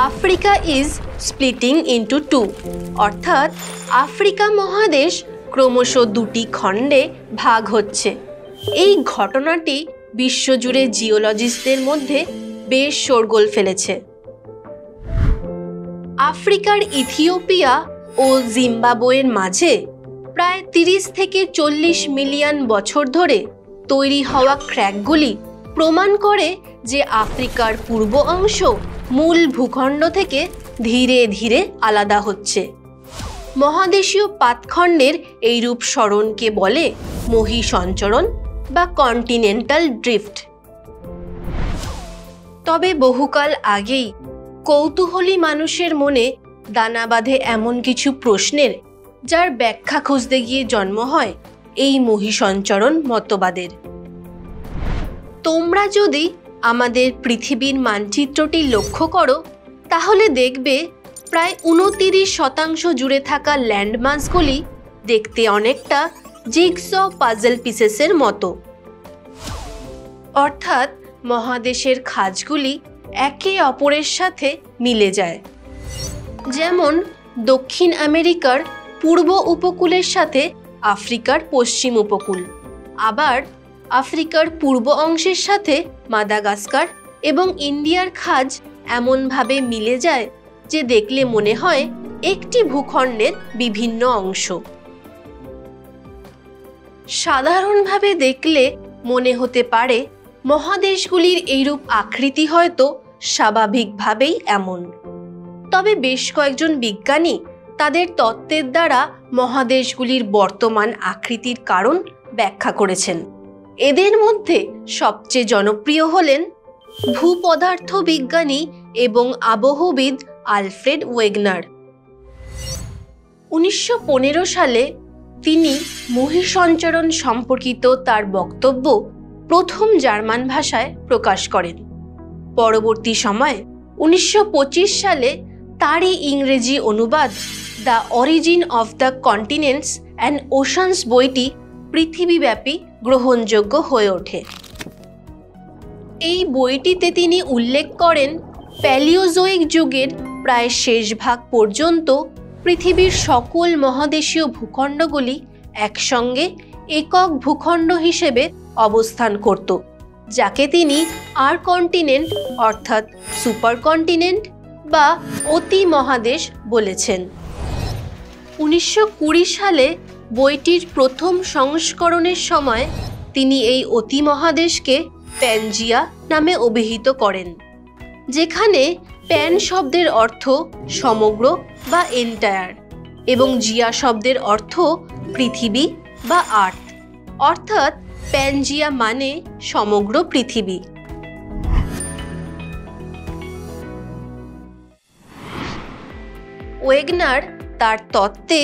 Africa is splitting into two, অর্থাৎ Africa মহাদেশ ক্রমশ দুটি খণ্ডে ভাগ হচ্ছে। এই ঘটনাটি বিশ্বজুড়ে জিওলজিস্টদের মধ্যে বেশ শোরগোল ফেলেছে। আফ্রিকার ইথিওপিয়া ও জিম্বাবুয়ের মাঝে প্রায় 30 থেকে 40 মিলিয়ন বছর ধরে তৈরি হওয়া ক্র্যাকগুলি প্রমাণ করে যে আফ্রিকার পূর্ব অংশ মূল ভূখণ্ড থেকে ধীরে ধীরে আলাদা হচ্ছে। মহাদেশীয় পাতখণ্ডের এইরূপ সরণকে বলে মহীসঞ্চরণ বা কন্টিনেন্টাল ড্রিফট। তবে বহুকাল আগেই কৌতূহলী মানুষের মনে দানা বাঁধে এমন কিছু প্রশ্নের, যার ব্যাখ্যা খুঁজতে গিয়ে জন্ম হয় এই মহীসঞ্চরণ মতবাদের। তোমরা যদি আমাদের পৃথিবীর মানচিত্রটি লক্ষ্য করো তাহলে দেখবে প্রায় 29% জুড়ে থাকা ল্যান্ডমাসগুলি দেখতে অনেকটা জিগস পাজল পিসেসের মতো, অর্থাৎ মহাদেশের খাঁজগুলি একে অপরের সাথে মিলে যায়। যেমন দক্ষিণ আমেরিকার পূর্ব উপকূলের সাথে আফ্রিকার পশ্চিম উপকূল, আবার আফ্রিকার পূর্ব অংশের সাথে মাদাগাস্কার এবং ইন্ডিয়ার খাঁজ এমনভাবে মিলে যায় যে দেখলে মনে হয় একটি ভূখণ্ডের বিভিন্ন অংশ। সাধারণভাবে দেখলে মনে হতে পারে মহাদেশগুলির এইরূপ আকৃতি হয়তো স্বাভাবিকভাবেই এমন। তবে বেশ কয়েকজন বিজ্ঞানী তাদের তত্ত্বের দ্বারা মহাদেশগুলির বর্তমান আকৃতির কারণ ব্যাখ্যা করেছেন। এদের মধ্যে সবচেয়ে জনপ্রিয় হলেন ভূপদার্থ বিজ্ঞানী এবং আবহবিদ আলফ্রেড ওয়েগনার। 1915 সালে তিনি মহীসঞ্চরণ সম্পর্কিত তার বক্তব্য প্রথম জার্মান ভাষায় প্রকাশ করেন। পরবর্তী সময়ে 1925 সালে তারই ইংরেজি অনুবাদ the origin of the continents and oceans বইটি পৃথিবীব্যাপী গ্রহণযোগ্য হয়ে ওঠে। এই বইটিতে তিনি উল্লেখ করেন প্যালিওজোয়িক যুগের প্রায় শেষ ভাগ পর্যন্ত পৃথিবীর সকল মহাদেশীয় ভূখণ্ডগুলি একসঙ্গে একক ভূখণ্ড হিসেবে অবস্থান করত, যাকে তিনি আর কন্টিনেন্ট অর্থাৎ সুপার কন্টিনেন্ট বা অতি মহাদেশ বলেছেন। 1920 সালে বইটির প্রথম সংস্করণের সময় তিনি এই অতি মহাদেশকে প্যানজিয়া নামে অভিহিত করেন, যেখানে প্যান শব্দের অর্থ সমগ্র বা এন্টায়ার এবং জিয়া শব্দের অর্থ পৃথিবী বা আর্থ, অর্থাৎ প্যানজিয়া মানে সমগ্র পৃথিবী। ওয়েগনার তার তত্ত্বে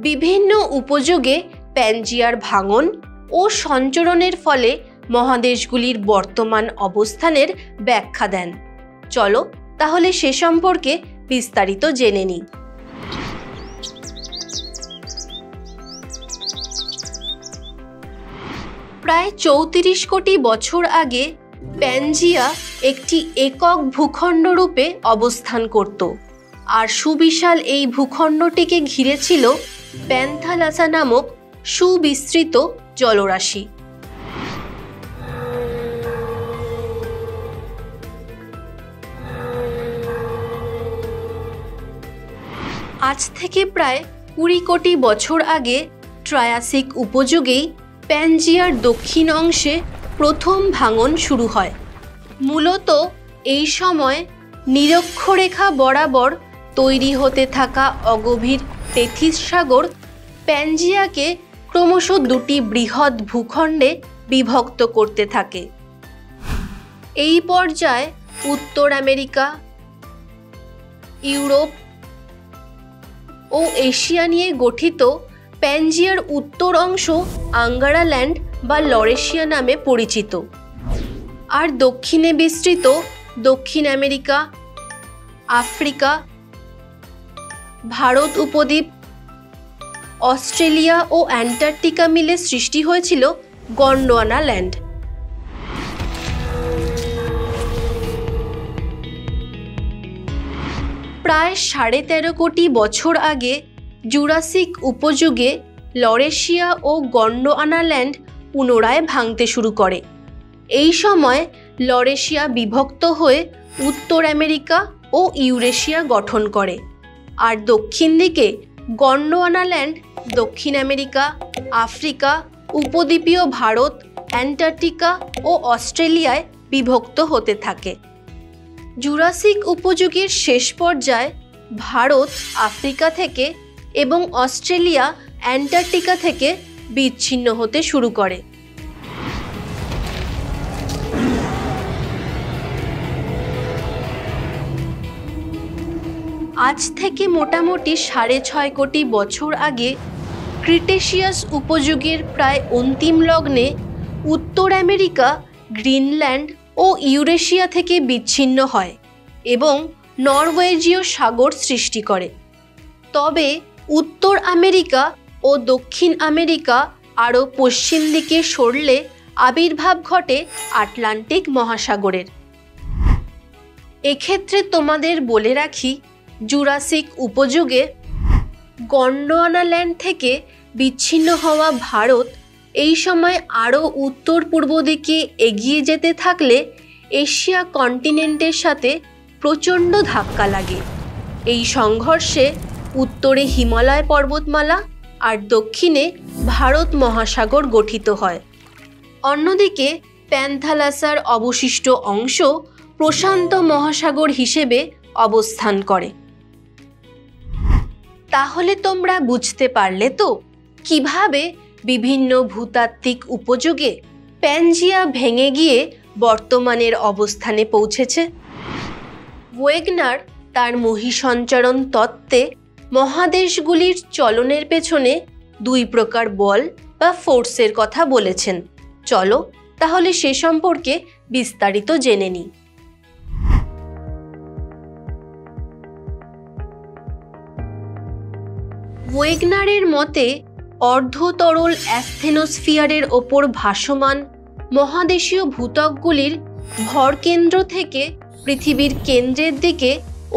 বিভিন্ন উপযোগে প্যানজিয়ার ভাঙন ও সঞ্চরণের ফলে মহাদেশগুলির বর্তমান অবস্থানের ব্যাখ্যা দেন। চলো তাহলে সে সম্পর্কে বিস্তারিত জেনে নিই। প্রায় 34 কোটি বছর আগে প্যানজিয়া একটি একক ভূখণ্ড রূপে অবস্থান করত, আর সুবিশাল এই ভূখণ্ডটিকে ঘিরে ছিল প্যান্থালাসা নামক সুবিস্তৃত জলরাশি। আজ থেকে প্রায় 20 কোটি বছর আগে ট্রায়াসিক উপযুগেই প্যানজিয়ার দক্ষিণ অংশে প্রথম ভাঙন শুরু হয়। মূলত এই সময় নিরক্ষরেখা বরাবর তৈরি হতে থাকা অগভীর তেথিস সাগর প্যানজিয়াকে ক্রমশ দুটি বৃহৎ ভূখণ্ডে বিভক্ত করতে থাকে। এই পর্যায়ে উত্তর আমেরিকা, ইউরোপ ও এশিয়া নিয়ে গঠিত প্যানজিয়ার উত্তর অংশ আঙ্গারাল্যান্ড বা লরেশিয়া নামে পরিচিত, আর দক্ষিণে বিস্তৃত দক্ষিণ আমেরিকা, আফ্রিকা, ভারত উপদ্বীপ, অস্ট্রেলিয়া ও অ্যান্টার্কটিকা মিলে সৃষ্টি হয়েছিল গন্ডোয়ানা ল্যান্ড। প্রায় 13.5 কোটি বছর আগে জুরাসিক উপযুগে লরেশিয়া ও গন্ডোয়ানা ল্যান্ড পুনরায় ভাঙতে শুরু করে। এই সময় লরেশিয়া বিভক্ত হয়ে উত্তর আমেরিকা ও ইউরেশিয়া গঠন করে, আর দক্ষিণ দিকে গন্ডোয়ানা ল্যান্ড দক্ষিণ আমেরিকা, আফ্রিকা, উপদ্বীপীয় ভারত, অ্যান্টার্কটিকা ও অস্ট্রেলিয়ায় বিভক্ত হতে থাকে। জুরাসিক উপযুগের শেষ পর্যায়ে ভারত আফ্রিকা থেকে এবং অস্ট্রেলিয়া অ্যান্টার্কটিকা থেকে বিচ্ছিন্ন হতে শুরু করে। আজ থেকে মোটামুটি 6.5 কোটি বছর আগে ক্রিটেশিয়াস উপযুগের প্রায় অন্তিম লগ্নে উত্তর আমেরিকা, গ্রিনল্যান্ড ও ইউরেশিয়া থেকে বিচ্ছিন্ন হয় এবং নরওয়েজীয় সাগর সৃষ্টি করে। তবে উত্তর আমেরিকা ও দক্ষিণ আমেরিকা আরও পশ্চিম দিকে সরলে আবির্ভাব ঘটে আটলান্টিক মহাসাগরের। এক্ষেত্রে তোমাদের বলে রাখি, জুরাসিক উপযুগে গন্ডোয়ানা ল্যান্ড থেকে বিচ্ছিন্ন হওয়া ভারত এই সময় আরও উত্তর পূর্ব দিকে এগিয়ে যেতে থাকলে এশিয়া কন্টিনেন্টের সাথে প্রচণ্ড ধাক্কা লাগে। এই সংঘর্ষে উত্তরে হিমালয় পর্বতমালা আর দক্ষিণে ভারত মহাসাগর গঠিত হয়। অন্যদিকে প্যান্থালাসার অবশিষ্ট অংশ প্রশান্ত মহাসাগর হিসেবে অবস্থান করে। তাহলে তোমরা বুঝতে পারলে তো কিভাবে বিভিন্ন ভূতাত্ত্বিক উপযোগে প্যানজিয়া ভেঙে গিয়ে বর্তমানের অবস্থানে পৌঁছেছে। ওয়েগনার তার মহীসঞ্চারণ তত্ত্বে মহাদেশগুলির চলনের পেছনে 2 প্রকার বল বা ফোর্সের কথা বলেছেন। চলো তাহলে সে সম্পর্কে বিস্তারিত জেনে নিই। ওয়েগনারের মতে অর্ধতরল অ্যাসথেনোস্ফিয়ারের ওপর ভাসমান মহাদেশীয় ভূত্বকগুলির ভরকেন্দ্র থেকে পৃথিবীর কেন্দ্রের দিকে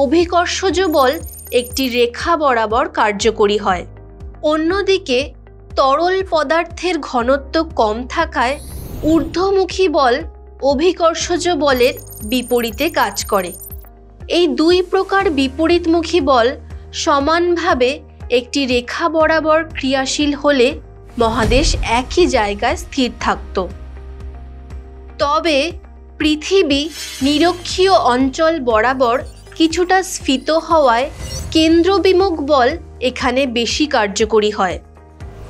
অভিকর্ষজ বল একটি রেখা বরাবর কার্যকরী হয়। অন্যদিকে তরল পদার্থের ঘনত্ব কম থাকায় ঊর্ধ্বমুখী বল অভিকর্ষজ বলের বিপরীতে কাজ করে। এই 2 প্রকার বিপরীতমুখী বল সমানভাবে একটি রেখা বরাবর ক্রিয়াশীল হলে মহাদেশ একই জায়গায় স্থির থাকত। তবে পৃথিবী নিরক্ষীয় অঞ্চল বরাবর কিছুটা স্ফীত হওয়ায় কেন্দ্রবিমুখ বল এখানে বেশি কার্যকরী হয়।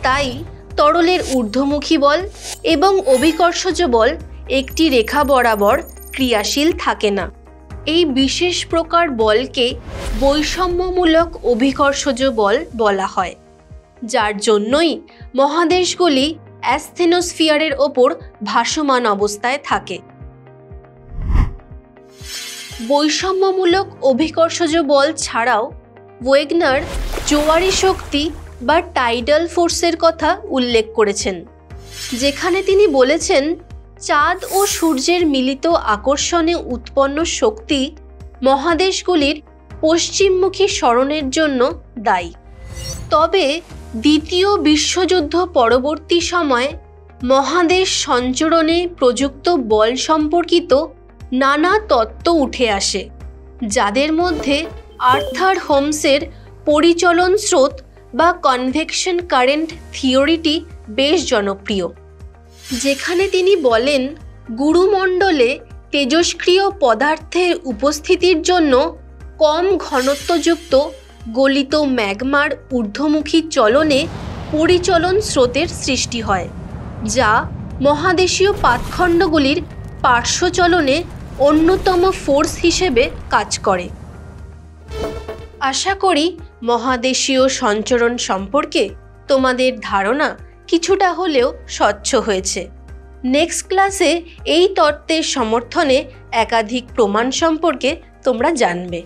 তাই তরলের ঊর্ধ্বমুখী বল এবং অভিকর্ষজ বল একটি রেখা বরাবর ক্রিয়াশীল থাকে না। এই বিশেষ প্রকার বলকে বৈষম্যমূলক অভিকর্ষজ বল বলা হয়, যার জন্যই মহাদেশগুলি অ্যাসথেনোস্ফিয়ারের ওপর ভাসমান অবস্থায় থাকে। বৈষম্যমূলক অভিকর্ষজ বল ছাড়াও ওয়েগনার জোয়ারি শক্তি বা টাইডাল ফোর্সের কথা উল্লেখ করেছেন, যেখানে তিনি বলেছেন চাঁদ ও সূর্যের মিলিত আকর্ষণে উৎপন্ন শক্তি মহাদেশগুলির পশ্চিমমুখী সরণের জন্য দায়ী। তবে দ্বিতীয় বিশ্বযুদ্ধ পরবর্তী সময়ে মহাদেশ সঞ্চরণে প্রযুক্ত বল সম্পর্কিত নানা তত্ত্ব উঠে আসে, যাদের মধ্যে আর্থার হোমসের পরিচলন স্রোত বা কনভেকশন কারেন্ট থিওরিটি বেশ জনপ্রিয়, যেখানে তিনি বলেন গুরুমণ্ডলে তেজস্ক্রিয় পদার্থের উপস্থিতির জন্য কম ঘনত্বযুক্ত গলিত ম্যাগমার ঊর্ধ্বমুখী চলনে পরিচলন স্রোতের সৃষ্টি হয়, যা মহাদেশীয় পাতখণ্ডগুলির পার্শ্বচলনে অন্যতম ফোর্স হিসেবে কাজ করে। আশা করি মহাদেশীয় সঞ্চরণ সম্পর্কে তোমাদের ধারণা কিছুটা হলেও স্বচ্ছ হয়েছে। নেক্সট ক্লাসে এই তত্ত্বের সমর্থনে একাধিক প্রমাণ সম্পর্কে তোমরা জানবে।